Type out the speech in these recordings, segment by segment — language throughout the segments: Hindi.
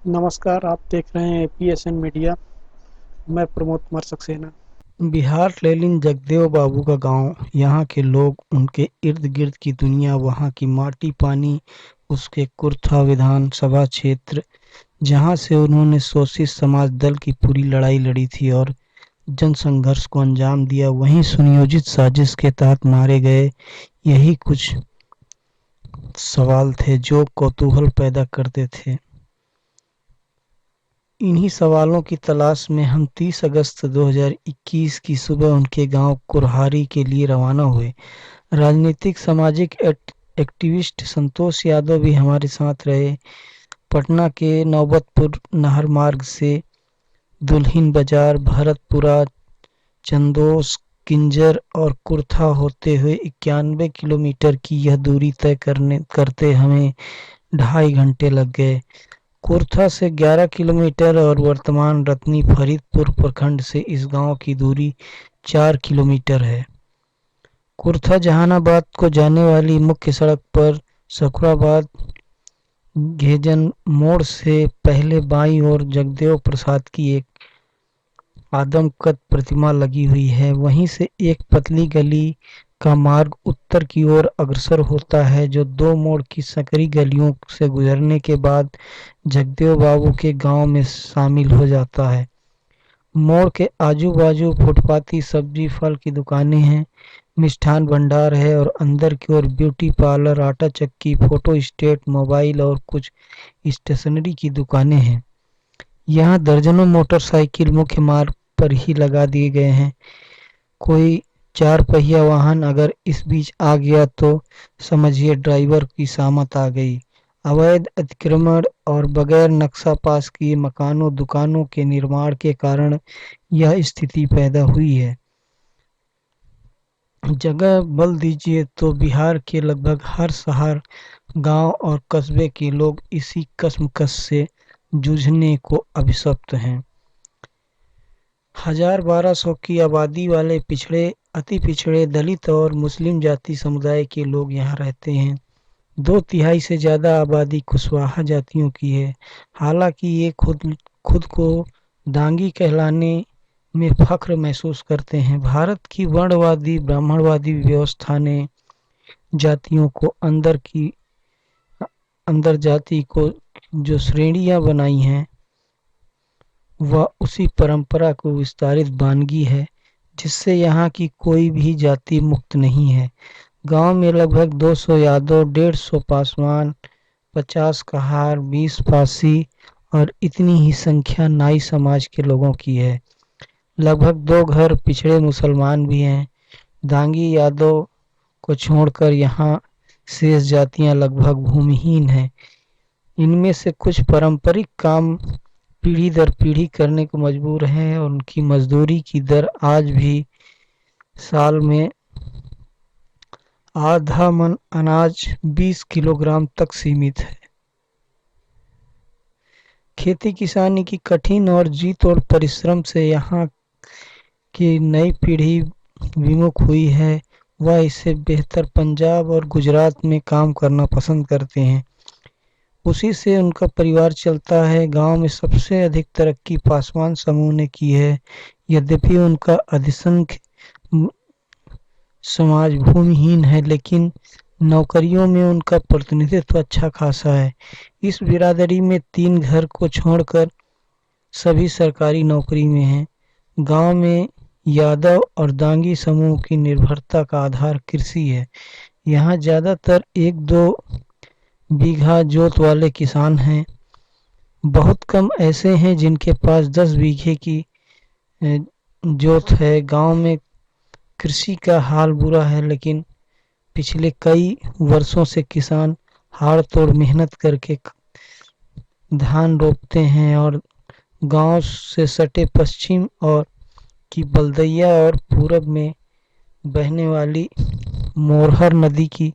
नमस्कार, आप देख रहे हैं पीएसएन मीडिया। मैं प्रमोद कुमार सक्सेना। बिहार लेलिन जगदेव बाबू का गांव, यहाँ के लोग, उनके इर्द गिर्द की दुनिया, वहाँ की माटी पानी, उसके कुर्था विधान सभा क्षेत्र जहाँ से उन्होंने शोषित समाज दल की पूरी लड़ाई लड़ी थी और जन संघर्ष को अंजाम दिया, वहीं सुनियोजित साजिश के तहत मारे गए। यही कुछ सवाल थे जो कौतूहल पैदा करते थे। इन्हीं सवालों की तलाश में हम 30 अगस्त 2021 की सुबह उनके गांव कुरहारी के लिए रवाना हुए। राजनीतिक सामाजिक एक्टिविस्ट संतोष यादव भी हमारे साथ रहे। पटना के नौबतपुर नहर मार्ग से दुल्हिन बाजार, भरतपुरा, चंदोस, किंजर और कुर्था होते हुए 91 किलोमीटर की यह दूरी तय करते हमें 2.5 घंटे लग गए। कुर्था से 11 किलोमीटर और वर्तमान रतनी फरीदपुर प्रखंड से इस गांव की दूरी 4 किलोमीटर है। कुर्था जहानाबाद को जाने वाली मुख्य सड़क पर सकुराबाद घेजन मोड़ से पहले बाईं ओर जगदेव प्रसाद की एक आदमकद प्रतिमा लगी हुई है। वहीं से एक पतली गली का मार्ग उत्तर की ओर अग्रसर होता है, जो दो मोड़ की संकरी गलियों से गुजरने के बाद जगदेव बाबू के गांव में शामिल हो जाता है। मोड़ के आजू बाजू फुटपाती सब्जी फल की दुकानें हैं, मिष्ठान भंडार है और अंदर की ओर ब्यूटी पार्लर, आटा चक्की, फोटो स्टेट, मोबाइल और कुछ स्टेशनरी की दुकानें हैं। यहाँ दर्जनों मोटरसाइकिल मुख्य मार्ग पर ही लगा दिए गए हैं। कोई चार पहिया वाहन अगर इस बीच आ गया तो समझिए ड्राइवर की सामत आ गई। अवैध अतिक्रमण और बगैर नक्शा पास किए मकानों दुकानों के निर्माण के कारण यह स्थिति पैदा हुई है। जगह बल दीजिए तो बिहार के लगभग हर शहर, गांव और कस्बे के लोग इसी कश्मकश से जूझने को अभिशप्त हैं। 1200 की आबादी वाले पिछड़े, अति पिछड़े, दलित और मुस्लिम जाति समुदाय के लोग यहाँ रहते हैं। 2/3 से ज्यादा आबादी कुशवाहा जातियों की है। हालांकि ये खुद को दांगी कहलाने में फख्र महसूस करते हैं। भारत की वर्णवादी ब्राह्मणवादी व्यवस्था ने जातियों को अंदर जाति को जो श्रेणियां बनाई हैं, वह उसी परंपरा को विस्तारित बानगी है, जिससे यहाँ की कोई भी जाति मुक्त नहीं है। गांव में लगभग 200 यादव, 150 पासवान, 50 कहार, 20 पासी और इतनी ही संख्या नाई समाज के लोगों की है। लगभग 2 घर पिछड़े मुसलमान भी हैं। दांगी यादव को छोड़कर यहाँ शेष जातियां लगभग भूमिहीन हैं। इनमें से कुछ पारंपरिक काम पीढ़ी दर पीढ़ी करने को मजबूर हैं और उनकी मजदूरी की दर आज भी साल में आधा मन अनाज 20 किलोग्राम तक सीमित है। खेती किसानी की कठिन और जी तोड़ परिश्रम से यहाँ की नई पीढ़ी विमुख हुई है। वह इससे बेहतर पंजाब और गुजरात में काम करना पसंद करते हैं। उसी से उनका परिवार चलता है। गांव में सबसे अधिक तरक्की पासवान समूह ने की है। यद्यपि उनका अधिसंख्य समाज भूमिहीन है, लेकिन नौकरियों में उनका प्रतिनिधित्व अच्छा खासा है। इस बिरादरी में 3 घर को छोड़कर सभी सरकारी नौकरी में हैं। गांव में यादव और दांगी समूह की निर्भरता का आधार कृषि है। यहाँ ज्यादातर 1-2 बीघा जोत वाले किसान हैं। बहुत कम ऐसे हैं जिनके पास 10 बीघे की जोत है। गांव में कृषि का हाल बुरा है, लेकिन पिछले कई वर्षों से किसान हाड़ तोड़ मेहनत करके धान रोपते हैं और गांव से सटे पश्चिम और की बलदैया और पूरब में बहने वाली मोरहर नदी की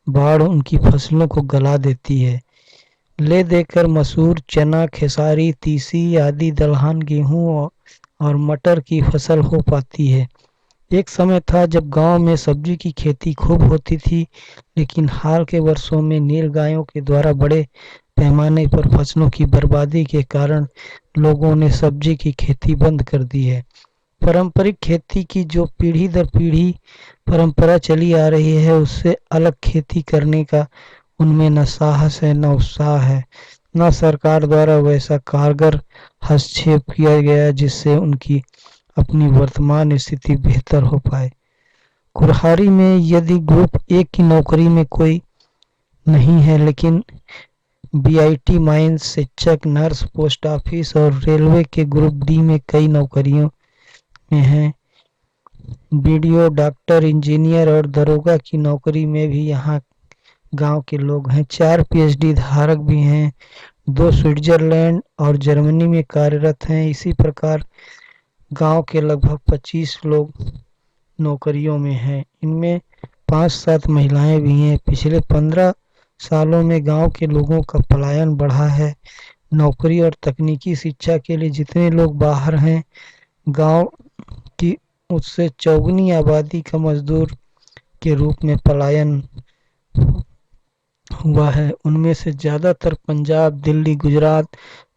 बाढ़ उनकी फसलों को गला देती है। ले देकर मसूर, चना, खेसारी, तीसी आदि दलहन, गेहूं और मटर की फसल हो पाती है। एक समय था जब गांव में सब्जी की खेती खूब होती थी, लेकिन हाल के वर्षों में नीलगायों के द्वारा बड़े पैमाने पर फसलों की बर्बादी के कारण लोगों ने सब्जी की खेती बंद कर दी है। पारंपरिक खेती की जो पीढ़ी दर पीढ़ी परंपरा चली आ रही है, उससे अलग खेती करने का उनमें न साहस है, न उत्साह है, न सरकार द्वारा वैसा कारगर हस्तक्षेप किया गया जिससे उनकी अपनी वर्तमान स्थिति बेहतर हो पाए। कुल्हाड़ी में यदि ग्रुप ए की नौकरी में कोई नहीं है, लेकिन बीआईटी माइंस, शिक्षक, नर्स, पोस्ट ऑफिस और रेलवे के ग्रुप डी में कई नौकरियों में हैं। बीडीओ, डॉक्टर, इंजीनियर और दरोगा की नौकरी में भी यहाँ गांव के लोग हैं। 4 पीएचडी धारक भी हैं, 2 स्विट्जरलैंड और जर्मनी में कार्यरत हैं। इसी प्रकार गांव के लगभग 25 लोग नौकरियों में हैं। इनमें 5-7 महिलाएं भी हैं। पिछले 15 सालों में गांव के लोगों का पलायन बढ़ा है। नौकरी और तकनीकी शिक्षा के लिए जितने लोग बाहर हैं, गांव की उससे चौगुनी आबादी का मजदूर के रूप में पलायन हुआ है। उनमें से ज्यादातर पंजाब, दिल्ली, गुजरात,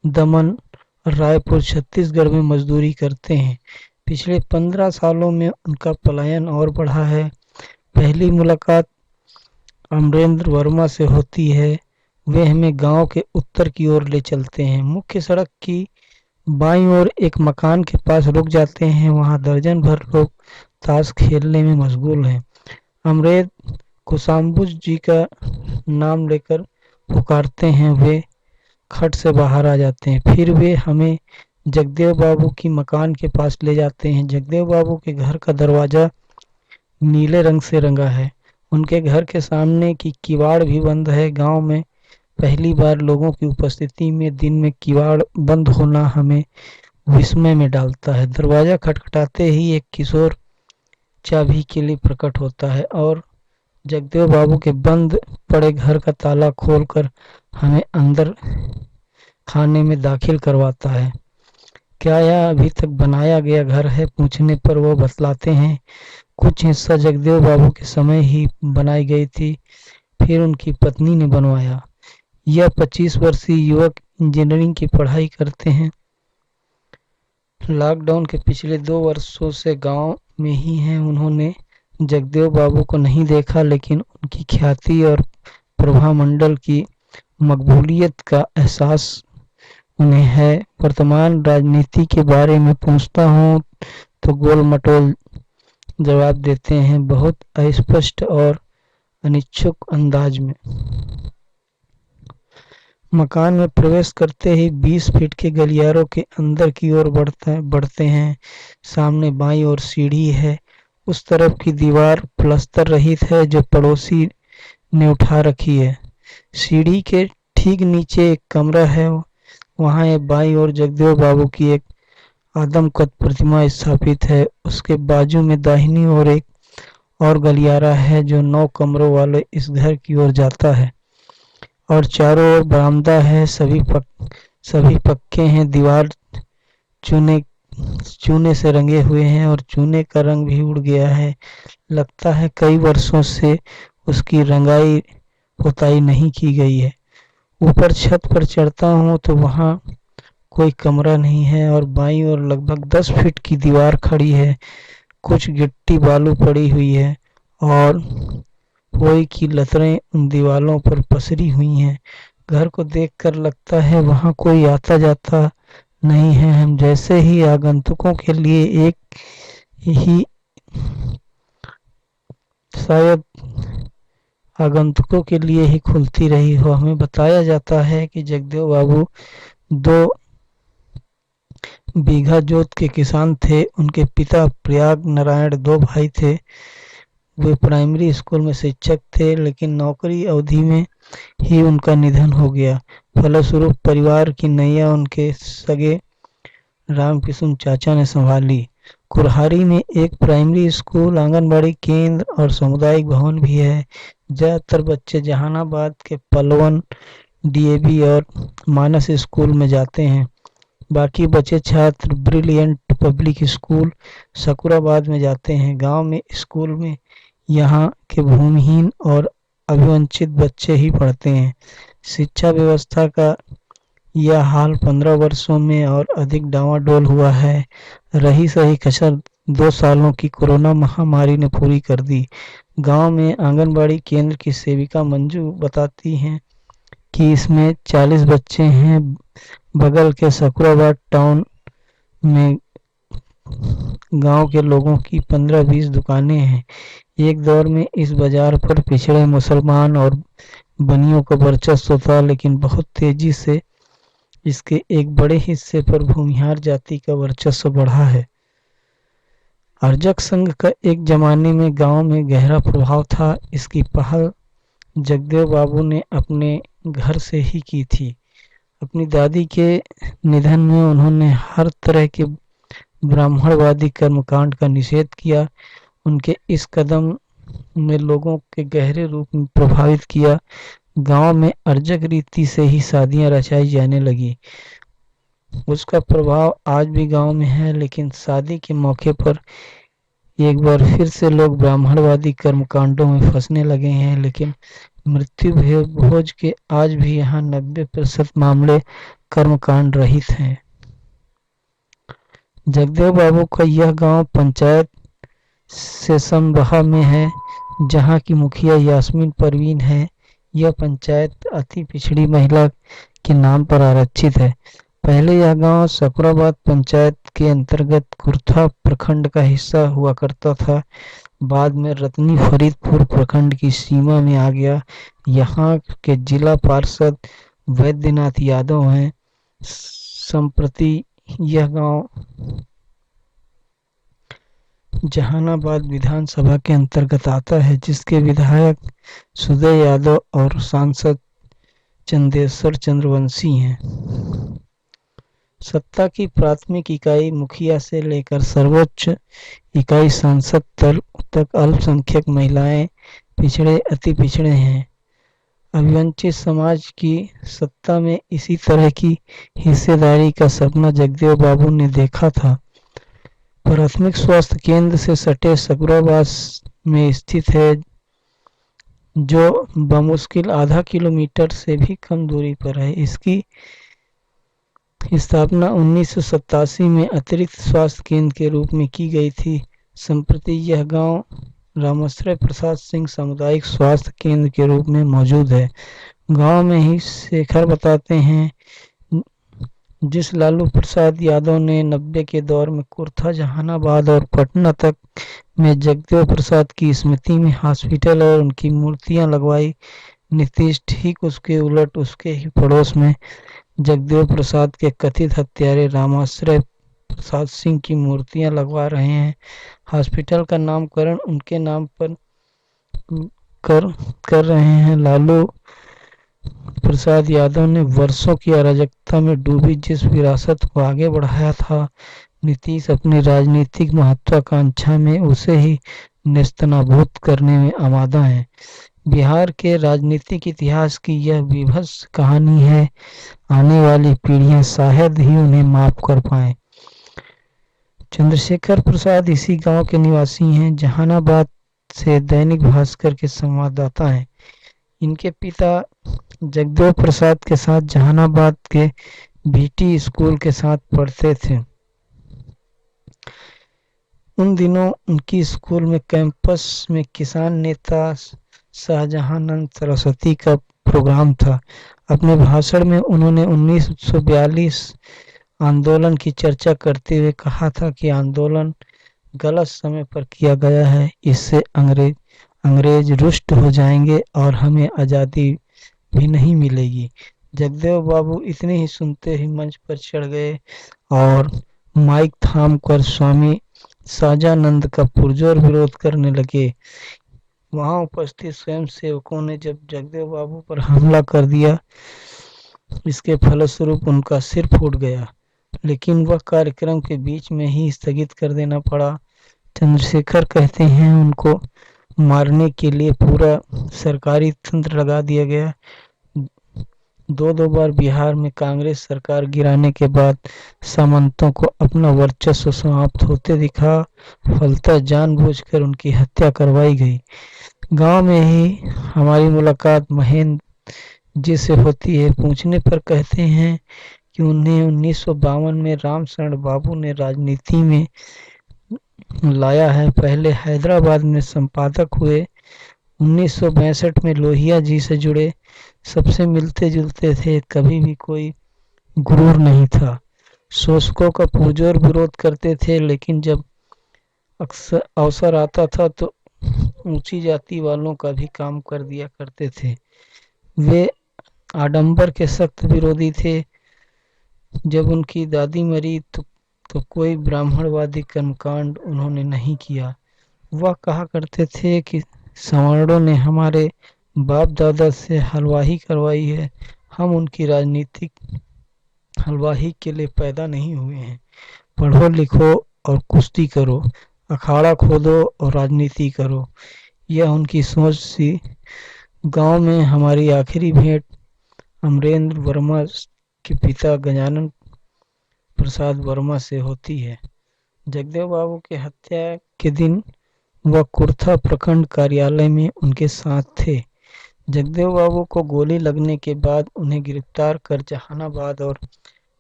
दमन, रायपुर, छत्तीसगढ़ में मजदूरी करते हैं। पिछले 15 सालों में उनका पलायन और बढ़ा है। पहली मुलाकात अमरेंद्र वर्मा से होती है। वे हमें गांव के उत्तर की ओर ले चलते हैं। मुख्य सड़क की बाईं ओर एक मकान के पास रुक जाते हैं। वहां दर्जन भर लोग ताश खेलने में मशगूल हैं। अमरेंद्र कुशाम्बुज जी का नाम लेकर पुकारते हैं। वे खट से बाहर आ जाते हैं। फिर वे हमें जगदेव बाबू की मकान के पास ले जाते हैं। जगदेव बाबू के घर का दरवाजा नीले रंग से रंगा है। उनके घर के सामने की किवाड़ भी बंद है। गांव में पहली बार लोगों की उपस्थिति में दिन में किवाड़ बंद होना हमें विस्मय में डालता है। दरवाजा खटखटाते ही एक किशोर चाबी के लिए प्रकट होता है और जगदेव बाबू के बंद पड़े घर का ताला खोलकर हमें अंदर खाने में दाखिल करवाता है। क्या यह अभी तक बनाया गया घर है? पूछने पर वो बतलाते हैं कुछ हिस्सा जगदेव बाबू के समय ही बनाई गई थी, फिर उनकी पत्नी ने बनवाया। यह 25 वर्षीय युवक इंजीनियरिंग की पढ़ाई करते हैं। लॉकडाउन के पिछले 2 वर्षों से गांव में ही हैं। उन्होंने जगदेव बाबू को नहीं देखा, लेकिन उनकी ख्याति और प्रभामंडल की मकबूलियत का एहसास उन्हें है। वर्तमान राजनीति के बारे में पूछता हूँ तो गोल मटोल जवाब देते हैं, बहुत अस्पष्ट और अनिच्छुक अंदाज में। मकान में प्रवेश करते ही 20 फीट के गलियारों के अंदर की ओर बढ़ते हैं। सामने बाईं ओर सीढ़ी है। उस तरफ की दीवार प्लास्टर रहित है जो पड़ोसी ने उठा रखी है। सीढ़ी के ठीक नीचे एक कमरा है। वहां एक बाईं ओर जगदेव बाबू की एक आदमकद प्रतिमा स्थापित है। उसके बाजू में दाहिनी ओर एक और गलियारा है जो 9 कमरों वाले इस घर की ओर जाता है और चारों ओर बरामदा है। सभी पक्के हैं। दीवार चूने से रंगे हुए हैं और चूने का रंग भी उड़ गया है। लगता है कई वर्षों से उसकी रंगाई पुताई नहीं की गई है। ऊपर छत पर चढ़ता हूँ तो वहां कोई कमरा नहीं है और बाईं ओर लगभग 10 फीट की दीवार खड़ी है। कुछ गिट्टी बालू पड़ी हुई है और कोई की लतरें उन दीवारों पर पसरी हुई हैं। घर को देखकर लगता है वहां कोई आता जाता नहीं है। हम जैसे ही आगंतुकों के लिए एक ही शायद आगंतुकों के लिए ही खुलती रही हो। हमें बताया जाता है कि जगदेव बाबू 2 बीघा जोत के किसान थे। उनके पिता प्रयाग नारायण 2 भाई थे। वे प्राइमरी स्कूल में शिक्षक थे, लेकिन नौकरी अवधि में ही उनका निधन हो गया। फलस्वरूप परिवार की नैया उनके सगे रामकिशन चाचा ने संभाली। कुल्हाड़ी में एक प्राइमरी स्कूल, आंगनबाड़ी केंद्र और सामुदायिक भवन भी है। ज्यादातर बच्चे जहानाबाद के पलवन डीएवी और मानस स्कूल में जाते हैं। बाकी बचे छात्र ब्रिलियंट पब्लिक स्कूल सकुराबाद में जाते हैं। गांव में स्कूल में यहाँ के भूमिहीन और अभिवंचित बच्चे ही पढ़ते हैं। शिक्षा व्यवस्था का यह हाल 15 वर्षों में और अधिक डावाडोल हुआ है। रही सही कसर 2 सालों की कोरोना महामारी ने पूरी कर दी। गांव में आंगनबाड़ी केंद्र की सेविका मंजू बताती हैं कि इसमें 40 बच्चे हैं। बगल के सकुराबाद टाउन में गांव के लोगों की 15-20 दुकानें हैं। एक दौर में इस बाजार पर पिछड़े मुसलमान और बनियों का वर्चस्व था, लेकिन बहुत तेजी से इसके एक बड़े हिस्से पर भूमिहार जाति का वर्चस्व बढ़ा है। अर्जक संघ का एक जमाने में गांव में गहरा प्रभाव था। इसकी पहल जगदेव बाबू ने अपने घर से ही की थी। अपनी दादी के निधन में उन्होंने हर तरह के ब्राह्मणवादी कर्मकांड का निषेध किया। उनके इस कदम ने लोगों के गहरे रूप में प्रभावित किया। गांव में अर्जक रीति से ही शादियां रचाई जाने लगी। उसका प्रभाव आज भी गांव में है, लेकिन शादी के मौके पर एक बार फिर से लोग ब्राह्मणवादी कर्मकांडों में फंसने लगे हैं। लेकिन मृत्यु भोज के आज भी यहाँ 90% मामले कर्मकांड रहित हैं। जगदेव बाबू का यह गांव पंचायत सेसमबहा में है, जहां की मुखिया यास्मीन परवीन है। यह पंचायत अति पिछड़ी महिला के नाम पर आरक्षित है। पहले यह गांव सकुराबाद पंचायत के अंतर्गत कुर्था प्रखंड का हिस्सा हुआ करता था। बाद में रतनी फरीदपुर प्रखंड की सीमा में आ गया। यहाँ के जिला पार्षद वैद्यनाथ यादव हैं। संप्रति यह गांव जहानाबाद विधानसभा के अंतर्गत आता है, जिसके विधायक सुदय यादव और सांसद चंदेश्वर चंद्रवंशी हैं। सत्ता की प्राथमिक इकाई मुखिया से लेकर सर्वोच्च इकाई संसद तक अल्पसंख्यक महिलाएं, पिछड़े अति पिछड़े हैं। अभिवंचित समाज की सत्ता में इसी तरह की हिस्सेदारी का सपना जगदेव बाबू ने देखा था। प्राथमिक स्वास्थ्य केंद्र से सटे सकुराबाद में स्थित है, जो बमुश्किल आधा किलोमीटर से भी कम दूरी पर है। इसकी स्थापना 1987 में अतिरिक्त स्वास्थ्य केंद्र के रूप में की गई थी। संप्रति यह गांव रामाश्रय प्रसाद सिंह सामुदायिक स्वास्थ्य केंद्र के रूप में मौजूद है। गांव में ही शेखर बताते हैं, जिस लालू प्रसाद यादव ने 90 के दौर में कुर्था, जहानाबाद और पटना तक में जगदेव प्रसाद की स्मृति में हॉस्पिटल और उनकी मूर्तियां लगवाई, नीतीश ठीक उसके उलट उसके ही पड़ोस में जगदेव प्रसाद के कथित हत्यारे रामाश्रय प्रसाद सिंह की मूर्तियां लगवा रहे हैं। हॉस्पिटल का नामकरण उनके नाम पर कर रहे हैं। लालू प्रसाद यादव ने वर्षों की अराजकता में डूबी जिस विरासत को आगे बढ़ाया था, नीतीश अपनी राजनीतिक महत्वाकांक्षा में उसे ही नेस्तनाबूद करने में आमादा है। बिहार के राजनीतिक इतिहास की यह विभत्स कहानी है। आने वाली पीढ़ियां शायद ही उन्हें माफ कर पाएं। चंद्रशेखर प्रसाद इसी गांव के निवासी हैं। जहानाबाद से दैनिक भास्कर के संवाददाता हैं। इनके पिता जगदेव प्रसाद के साथ जहानाबाद के बीटी स्कूल के साथ पढ़ते थे। उन दिनों उनकी स्कूल में कैंपस में किसान नेता शाहजहानंद सरस्वती का प्रोग्राम था। अपने भाषण में उन्होंने 1942 आंदोलन की चर्चा करते हुए कहा था कि आंदोलन गलत समय पर किया गया है। इससे अंग्रेज रुष्ट हो जाएंगे और हमें आज़ादी भी नहीं मिलेगी। जगदेव बाबू इतने ही सुनते ही मंच पर चढ़ गए और माइक थाम कर स्वामी साजानंद का पुरजोर विरोध करने लगे। वहां उपस्थित स्वयं सेवकों ने जब जगदेव बाबू पर हमला कर दिया, इसके फलस्वरूप उनका सिर फूट गया, लेकिन वह कार्यक्रम के बीच में ही स्थगित कर देना पड़ा। चंद्रशेखर कहते हैं, उनको मारने के लिए पूरा सरकारी तंत्र लगा दिया गया। दो बार बिहार में कांग्रेस सरकार गिराने के बाद सामंतों को अपना वर्चस्व समाप्त होते दिखा, फलतः जानबूझकर उनकी हत्या करवाई गई। गांव में ही हमारी मुलाकात महेंद्र जिससे होती है। पूछने पर कहते हैं कि उन्हें 1952 में राम शरण बाबू ने राजनीति में लाया है। पहले हैदराबाद में संपादक हुए। 1962 में लोहिया जी से जुड़े। सबसे मिलते जुलते थे, कभी भी कोई गुरूर नहीं था। शोषकों का पुरजोर विरोध करते थे, लेकिन जब अक्सर अवसर आता था तो ऊंची जाति वालों का भी काम कर दिया करते थे। वे आडंबर के सख्त विरोधी थे। जब उनकी दादी मरी तो कोई ब्राह्मणवादी कर्मकांड उन्होंने नहीं किया। वह कहा करते थे कि सवर्णों ने हमारे बाप दादा से हलवाई करवाई है, हम उनकी राजनीतिक हलवाई के लिए पैदा नहीं हुए हैं। पढ़ो लिखो और कुश्ती करो, अखाड़ा खोदो और राजनीति करो, यह उनकी सोच सी। गांव में हमारी आखिरी भेंट अमरेंद्र वर्मा के पिता गजानन प्रसाद वर्मा से होती है। जगदेव बाबू की हत्या के दिन वह कुर्था प्रखंड कार्यालय में उनके साथ थे। जगदेव बाबू को गोली लगने के बाद उन्हें गिरफ्तार कर जहानाबाद और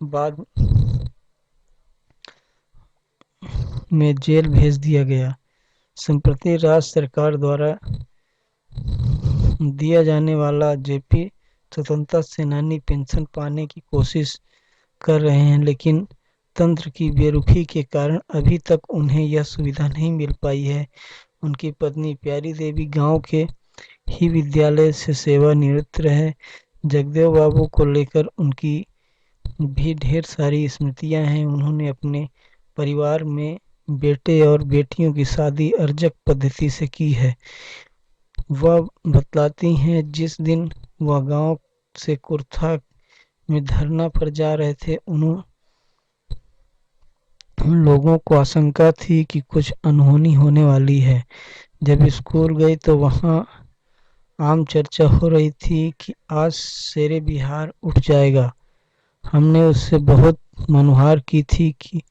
बाद में जेल भेज दिया गया। संप्रति राज्य सरकार द्वारा दिया जाने वाला जेपी स्वतंत्रता सेनानी पेंशन पाने की कोशिश कर रहे हैं, लेकिन तंत्र की बेरुखी के कारण अभी तक उन्हें यह सुविधा नहीं मिल पाई है। उनकी पत्नी प्यारी देवी गांव के ही विद्यालय से सेवानिवृत्त रहे। जगदेव बाबू को लेकर उनकी भी ढेर सारी स्मृतियां हैं। उन्होंने अपने परिवार में बेटे और बेटियों की शादी अर्जक पद्धति से की है। वह बतलाती हैं, जिस दिन वह गांव से कुर्था में धरना पर जा रहे थे, उन लोगों को आशंका थी कि कुछ अनहोनी होने वाली है। जब स्कूल गई तो वहां आम चर्चा हो रही थी कि आज शेरे बिहार उठ जाएगा। हमने उससे बहुत मनुहार की थी कि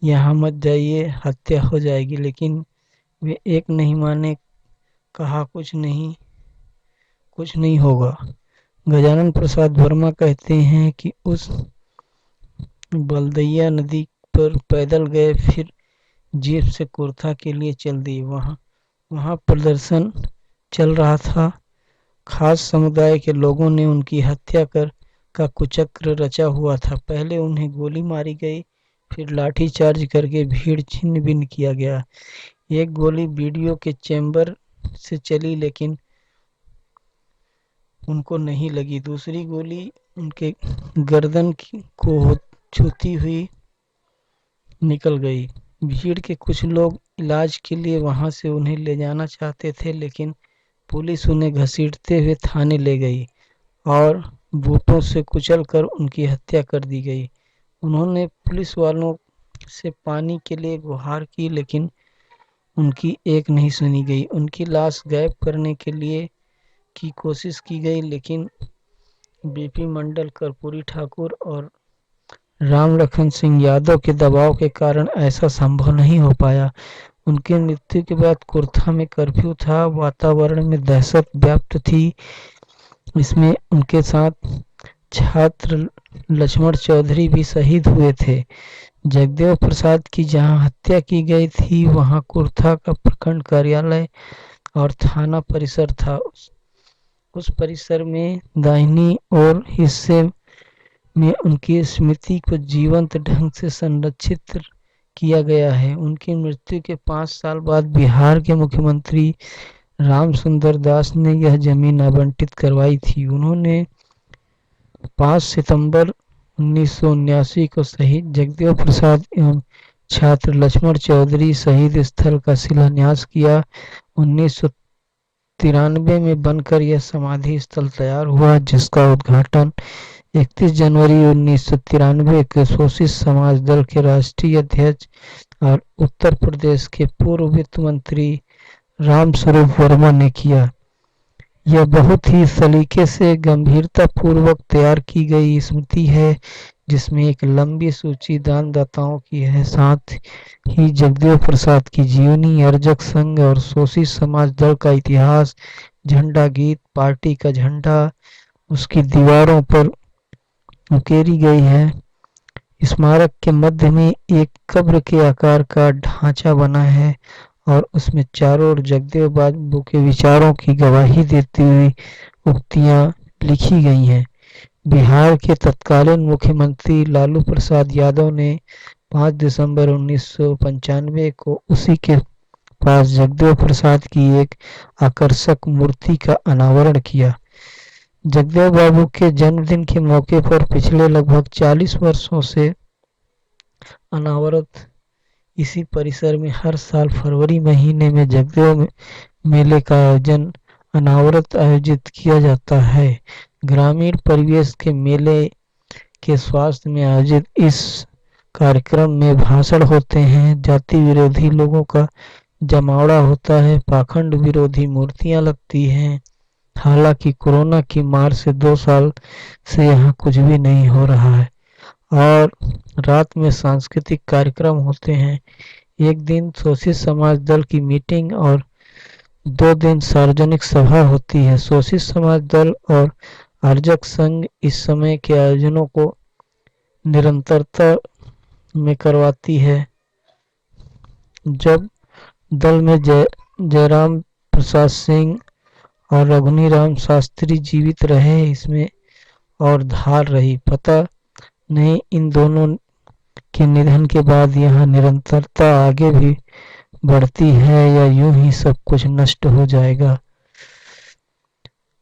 यहाँ मत जाइए, हत्या हो जाएगी, लेकिन वे एक नहीं माने। कहा कुछ नहीं होगा। गजानन प्रसाद वर्मा कहते हैं कि उस बलदैया नदी पर पैदल गए, फिर जीप से कुर्था के लिए चल दिए। वहां प्रदर्शन चल रहा था। खास समुदाय के लोगों ने उनकी हत्या का कुचक्र रचा हुआ था। पहले उन्हें गोली मारी गई, फिर लाठीचार्ज करके भीड़ छिन्न भिन्न किया गया। एक गोली वीडियो के चैम्बर से चली, लेकिन उनको नहीं लगी। दूसरी गोली उनके गर्दन को छूती हुई निकल गई। भीड़ के कुछ लोग इलाज के लिए वहां से उन्हें ले जाना चाहते थे, लेकिन पुलिस उन्हें घसीटते हुए थाने ले गई और बूटों से कुचलकर उनकी हत्या कर दी गई। उन्होंने पुलिस वालों से पानी के लिए गुहार की, लेकिन उनकी एक नहीं सुनी गई। उनकी लाश गायब करने के लिए की कोशिश की गई, लेकिन बीपी मंडल, कर्पूरी ठाकुर और राम लखन सिंह यादव के दबाव के कारण ऐसा संभव नहीं हो पाया। उनकी मृत्यु के बाद कुर्था में कर्फ्यू था। वातावरण में दहशत व्याप्त थी। इसमें उनके साथ छात्र लक्ष्मण चौधरी भी शहीद हुए थे। जगदेव प्रसाद की जहां हत्या की गई थी, वहां कुर्था का प्रखंड कार्यालय और थाना परिसर था। उस परिसर में दाहिनी ओर हिस्से में उनकी स्मृति को जीवंत ढंग से संरक्षित किया गया है। उनकी मृत्यु के 5 साल बाद बिहार के मुख्यमंत्री रामसुंदर दास ने यह जमीन आवंटित करवाई थी। उन्होंने 5 सितंबर 1979 को शहीद जगदेव प्रसाद एवं छात्र लक्ष्मण चौधरी शहीद स्थल का शिलान्यास किया। 1993 में बनकर यह समाधि स्थल तैयार हुआ, जिसका उद्घाटन 31 जनवरी 1993 को शोषित समाज दल के राष्ट्रीय अध्यक्ष और उत्तर प्रदेश के पूर्व वित्त मंत्री रामस्वरूप वर्मा ने किया। यह बहुत ही सलीके से गंभीरता पूर्वक तैयार की गई स्मृति है, जिसमें एक लंबी सूची दानदाताओं की है। साथ ही जगदेव प्रसाद की जीवनी, अर्जक संघ और शोषित समाज दल का इतिहास, झंडा गीत, पार्टी का झंडा उसकी दीवारों पर उकेरी गई है। स्मारक के मध्य में एक कब्र के आकार का ढांचा बना है और उसमें चारों ओर जगदेव बाबू के विचारों की गवाही देती हुई उक्तियां लिखी गई हैं। बिहार के तत्कालीन मुख्यमंत्री लालू प्रसाद यादव ने 5 दिसंबर 1995 को उसी के पास जगदेव प्रसाद की एक आकर्षक मूर्ति का अनावरण किया। जगदेव बाबू के जन्मदिन के मौके पर पिछले लगभग 40 वर्षों से अनावरत इसी परिसर में हर साल फरवरी महीने में जगदेव मेले का अनावरत आयोजित किया जाता है। ग्रामीण परिवेश के मेले के स्वास्थ्य में आयोजित इस कार्यक्रम में भाषण होते हैं, जाति विरोधी लोगों का जमावड़ा होता है, पाखंड विरोधी मूर्तियां लगती हैं। हालांकि कोरोना की मार से 2 साल से यहाँ कुछ भी नहीं हो रहा है और रात में सांस्कृतिक कार्यक्रम होते हैं। एक दिन शोषित समाज दल की मीटिंग और 2 दिन सार्वजनिक सभा होती है। शोषित समाज दल और आर्जक संघ इस समय के आयोजनों को निरंतरता में करवाती है। जब दल में जयराम प्रसाद सिंह और रघुनी राम शास्त्री जीवित रहे, इसमें और धार रही। पता नहीं इन दोनों के निधन के बाद यहाँ निरंतरता आगे भी बढ़ती है या यूं ही सब कुछ नष्ट हो जाएगा।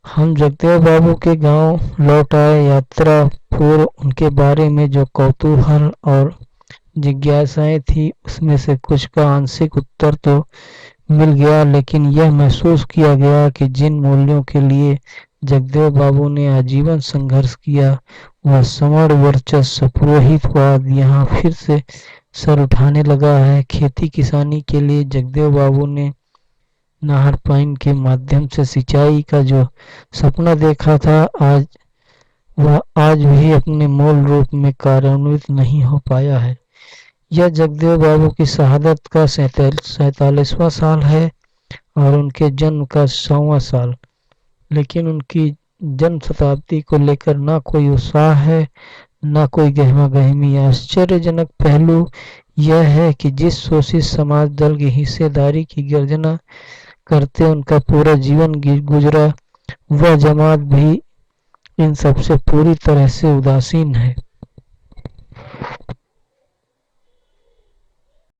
हम जगदेव बाबू के गांव लौट आए। यात्रा पूर्व उनके बारे में जो कौतूहल और जिज्ञासाएं थी उसमें से कुछ का आंशिक उत्तर तो मिल गया, लेकिन यह महसूस किया गया कि जिन मूल्यों के लिए जगदेव बाबू ने आजीवन संघर्ष किया वह सवर्ण वर्चस्व पुरोहितवाद यहाँ फिर से सर उठाने लगा है। खेती किसानी के लिए जगदेव बाबू ने नहर पाइन के माध्यम से सिंचाई का जो सपना देखा था वह आज भी अपने मूल रूप में कार्यान्वित नहीं हो पाया है। यह जगदेव बाबू की शहादत का 47वां साल है और उनके जन्म का 100वां साल, लेकिन उनकी जन्म शताब्दी को लेकर ना कोई उत्साह है ना कोई गहमा गहमी। आश्चर्यजनक पहलू यह है कि जिस शोषित समाज दल की हिस्सेदारी की गर्जना करते उनका पूरा जीवन गुजरा, वह जमात भी इन सबसे पूरी तरह से उदासीन है।